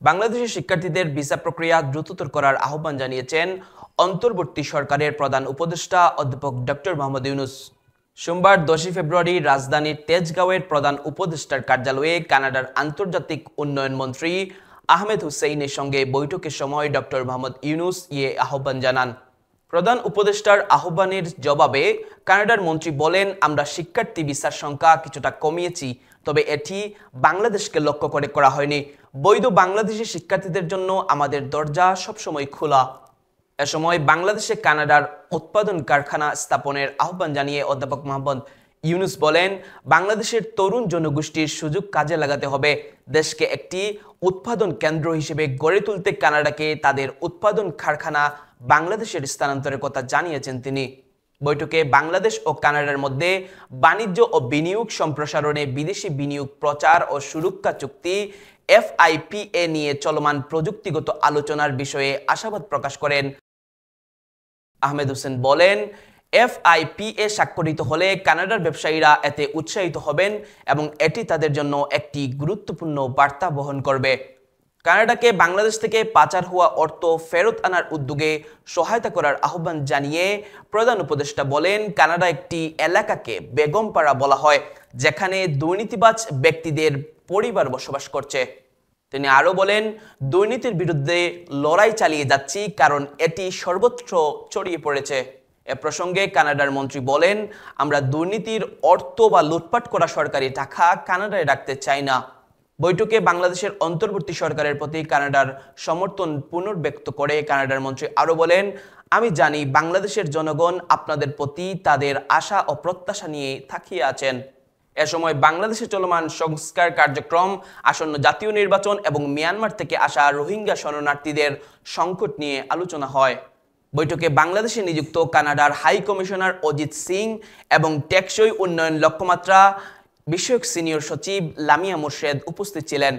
বাংলাদেশের শিক্ষার্থীদের ভিসা প্রক্রিয়া দ্রুততর করার আহ্বান জানিয়েছেন অন্তর্বর্তী সরকারের প্রধান উপদেষ্টা অধ্যাপক ডক্টর মোহাম্মদ ইউনূস। সোমবার 10 ফেব্রুয়ারি রাজধানীর তেজগাঁওয়ের প্রধান উপদেষ্টার কার্যালয়ে কানাডার আন্তর্জাতিক উন্নয়ন মন্ত্রী আহমেদ হুসেইনের সঙ্গে বৈঠকের সময় ডক্টর মোহাম্মদ ইউনূস আহ্বান জানান। প্রধান উপদেষ্টার আহ্বানের জবাবে কানাডার মন্ত্রী বলেন, আমরা শিক্ষার্থী ভিসার সংখ্যা কিছুটা কমিয়েছি, তবে এটি বাংলাদেশকে লক্ষ্য করে করা হয়নি। বৈধ বাংলাদেশি শিক্ষার্থীদের জন্য আমাদের দরজা সবসময় খোলা। এ সময় বাংলাদেশে কানাডার উৎপাদন কারখানা স্থাপনের আহ্বান জানিয়ে অধ্যাপক মোহাম্মদ ইউনূস বলেন, বাংলাদেশের তরুণ জনগোষ্ঠীর সুযোগ কাজে লাগাতে হবে। দেশকে একটি উৎপাদন কেন্দ্র হিসেবে গড়ে তুলতে কানাডাকে তাদের উৎপাদন কারখানা বাংলাদেশের স্থানান্তরের কথা জানিয়েছেন তিনি। বৈঠকে বাংলাদেশ ও কানাডার মধ্যে বাণিজ্য ও বিনিয়োগ সম্প্রসারণে বিদেশি বিনিয়োগ প্রচার ও সুরক্ষা চুক্তি FIPA নিয়ে চলমান প্রযুক্তিগত আলোচনার বিষয়ে আশাবাদ প্রকাশ করেন। আহমেদ হোসেন বলেন, FIPA স্বাক্ষরিত হলে কানাডার ব্যবসায়ীরা এতে উৎসাহিত হবেন এবং এটি তাদের জন্য একটি গুরুত্বপূর্ণ বার্তা বহন করবে। কানাডাকে বাংলাদেশ থেকে পাচার হওয়া অর্থ ফেরত আনার উদ্যোগে সহায়তা করার আহ্বান জানিয়ে প্রধান উপদেষ্টা বলেন, কানাডা একটি এলাকাকে বেগমপাড়া বলা হয়, যেখানে দুর্নীতিবাজ ব্যক্তিদের পরিবার বসবাস করছে। তিনি আরও বলেন, দুর্নীতির বিরুদ্ধে লড়াই চালিয়ে যাচ্ছি, কারণ এটি সর্বত্র ছড়িয়ে পড়েছে। এ প্রসঙ্গে কানাডার মন্ত্রী বলেন, আমরা দুর্নীতির অর্থ বা লুটপাট করা সরকারি টাকা কানাডায় রাখতে চাই না। বৈঠকে বাংলাদেশের অন্তর্বর্তী সরকারের প্রতি কানাডার সমর্থন পুনর্ব্যক্ত করে কানাডার মন্ত্রী আরও বলেন, আমি জানি বাংলাদেশের জনগণ আপনাদের প্রতি তাদের আশা ও প্রত্যাশা নিয়ে তাকিয়ে আছেন। এ সময় বাংলাদেশে চলমান সংস্কার কার্যক্রম, আসন্ন জাতীয় নির্বাচন এবং মিয়ানমার থেকে আসা রোহিঙ্গা শরণার্থীদের সংকট নিয়ে আলোচনা হয়। বৈঠকে বাংলাদেশে নিযুক্ত কানাডার হাই কমিশনার অজিত সিং এবং টেকসই উন্নয়ন লক্ষ্যমাত্রা বিষয়ক সিনিয়র সচিব লামিয়া মোর্শেদ উপস্থিত ছিলেন।